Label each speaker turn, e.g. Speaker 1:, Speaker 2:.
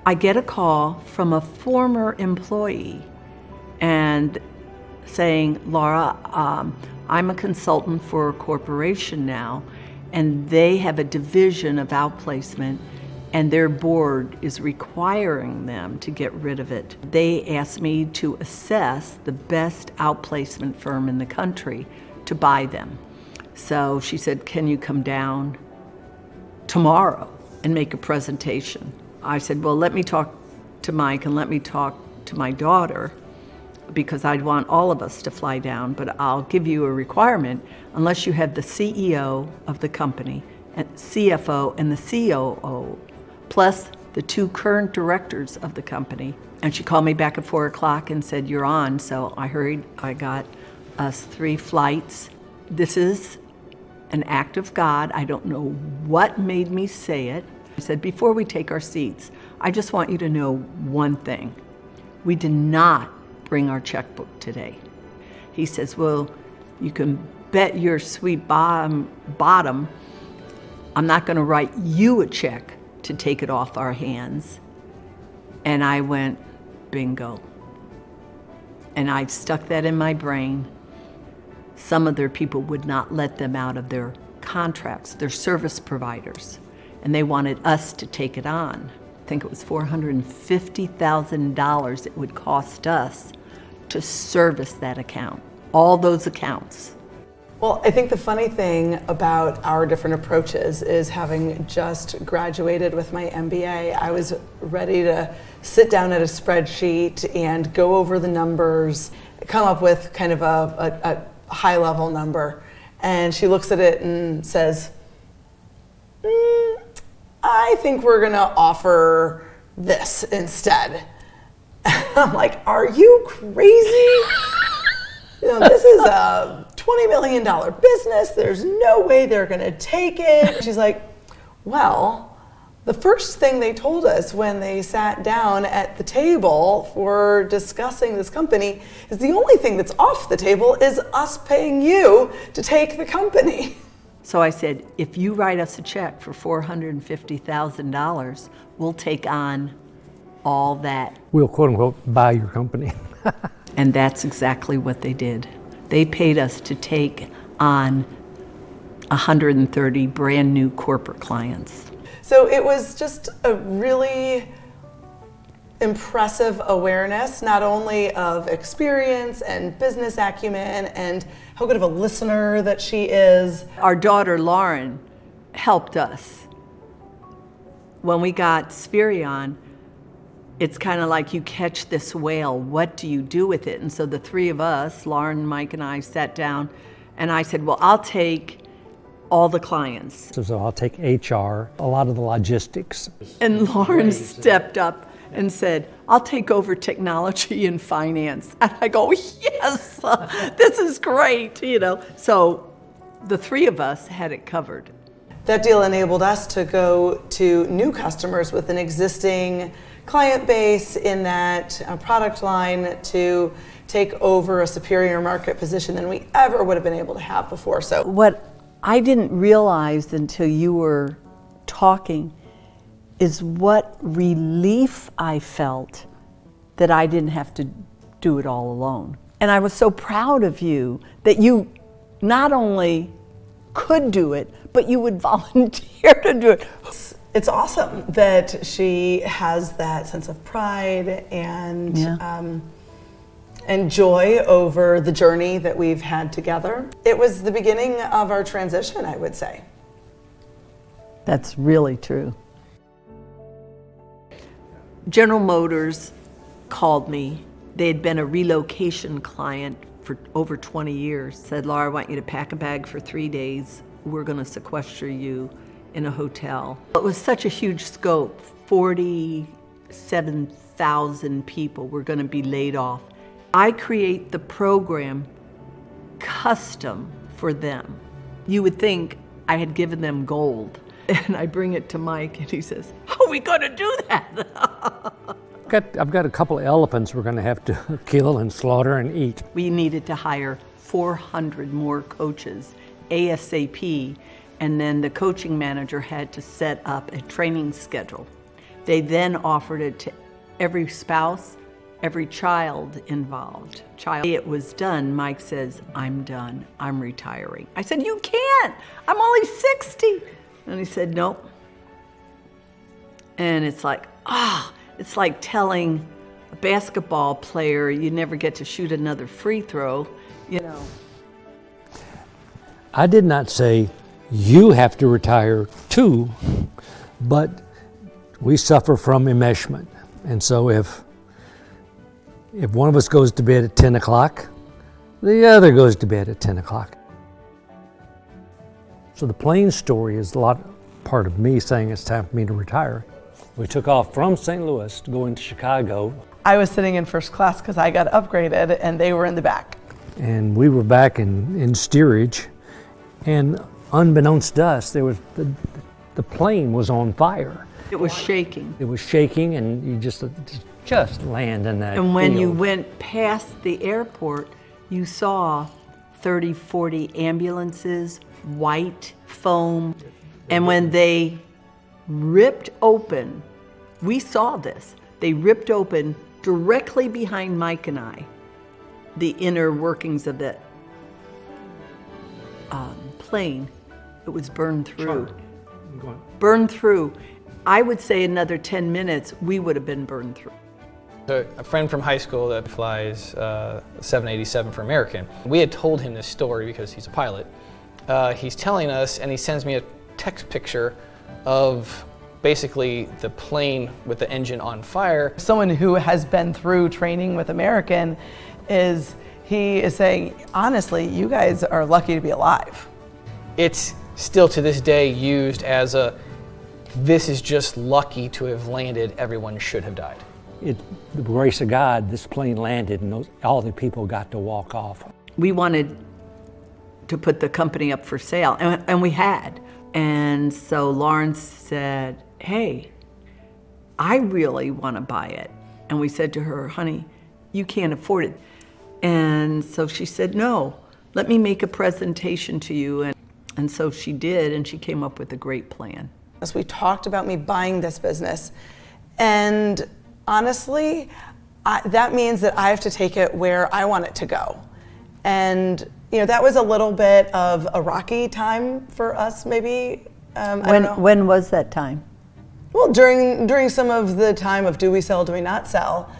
Speaker 1: I get a call from a former employee and saying, Laura, I'm a consultant for a corporation now, and they have a division of outplacement, and their board is requiring them to get rid of it. They asked me to assess the best outplacement firm in the country to buy them. So she said, can you come down tomorrow and make a presentation? I said, well, let me talk to Mike and let me talk to my daughter, because I'd want all of us to fly down, but I'll give you a requirement unless you have the CEO of the company, and CFO and the COO, plus the 2 current directors of the company. And she called me back at 4 o'clock and said, you're on. So I hurried, I got us 3 flights. This is an act of God. I don't know what made me say it. I said, before we take our seats, I just want you to know one thing. We did not bring our checkbook today. He says, well, you can bet your sweet bottom, I'm not going to write you a check to take it off our hands. And I went, bingo. And I stuck that in my brain. Some of their people would not let them out of their contracts, their service providers, and they wanted us to take it on. I think it was $450,000 it would cost us to service that account, all those accounts.
Speaker 2: Well, I think the funny thing about our different approaches is, having just graduated with my MBA, I was ready to sit down at a spreadsheet and go over the numbers, come up with kind of a high-level number. And she looks at it and says, I think we're going to offer this instead. I'm like, are you crazy? This is a $20 million business. There's no way they're going to take it. She's like, well, the first thing they told us when they sat down at the table for discussing this company is the only thing that's off the table is us paying you to take the company.
Speaker 1: So I said, if you write us a check for $450,000, we'll take on all that.
Speaker 3: We'll quote unquote buy your company.
Speaker 1: And that's exactly what they did. They paid us to take on 130 brand new corporate clients.
Speaker 2: So it was just a really impressive awareness, not only of experience and business acumen and how good of a listener that she is.
Speaker 1: Our daughter Lauren helped us. When we got Spherion, it's kind of like you catch this whale, what do you do with it? And so the 3 of us, Lauren, Mike, and I, sat down, and I said, well, I'll take all the clients.
Speaker 3: So I'll take HR, a lot of the logistics.
Speaker 1: And Lauren stepped up and said, I'll take over technology and finance. And I go, yes, this is great, So the 3 of us had it covered.
Speaker 2: That deal enabled us to go to new customers with an existing client base in that product line to take over a superior market position than we ever would have been able to have before. So
Speaker 1: what I didn't realize until you were talking is what relief I felt that I didn't have to do it all alone. And I was so proud of you that you not only could do it, but you would volunteer to do it.
Speaker 2: It's awesome that she has that sense of pride and and joy over the journey that we've had together. It was the beginning of our transition, I would say.
Speaker 1: That's really true. General Motors called me. They had been a relocation client for over 20 years. Said, Laura, I want you to pack a bag for 3 days. We're going to sequester you in a hotel. It was such a huge scope. 47,000 people were going to be laid off. I create the program custom for them. You would think I had given them gold. And I bring it to Mike and he says, how are we going to do that?
Speaker 3: I've got a couple of elephants we're going to have to kill and slaughter and eat.
Speaker 1: We needed to hire 400 more coaches ASAP. And then the coaching manager had to set up a training schedule. They then offered it to every spouse, every child involved. It was done. Mike says, I'm done. I'm retiring. I said, you can't. I'm only 60. And he said, nope. And it's like, it's like telling a basketball player you never get to shoot another free throw, you know.
Speaker 3: I did not say you have to retire too, but we suffer from enmeshment. And so if one of us goes to bed at 10 o'clock, the other goes to bed at 10 o'clock. So the plane story is a lot part of me saying it's time for me to retire. We took off from St. Louis to go into Chicago.
Speaker 2: I was sitting in first class because I got upgraded and they were in the back.
Speaker 3: And we were back in steerage, and unbeknownst to us, there was the plane was on fire.
Speaker 1: It was shaking.
Speaker 3: It was shaking, and you just land in that
Speaker 1: And when you
Speaker 3: field.
Speaker 1: went past the airport, you saw 30, 40 ambulances, white foam. And when they ripped open, we saw this, they ripped open directly behind Mike and I, the inner workings of that plane. It was burned through. Burned through. I would say another 10 minutes, we would have been burned through.
Speaker 4: So a friend from high school that flies 787 for American, we had told him this story because he's a pilot. He's telling us, and he sends me a text picture of basically the plane with the engine on fire.
Speaker 2: Someone who has been through training with American he is saying, honestly, you guys are lucky to be alive.
Speaker 4: It's still to this day used as this is just lucky to have landed, everyone should have died.
Speaker 3: The grace of God, this plane landed, and all the people got to walk off.
Speaker 1: We wanted to put the company up for sale, and we had. And so Lawrence said, hey, I really want to buy it. And we said to her, honey, you can't afford it. And so she said, no, let me make a presentation to you. And so she did, and she came up with a great plan.
Speaker 2: As we talked about me buying this business, and honestly, that means that I have to take it where I want it to go. And that was a little bit of a rocky time for us, maybe. I don't know.
Speaker 5: When was that time?
Speaker 2: Well, during some of the time of do we sell, do we not sell.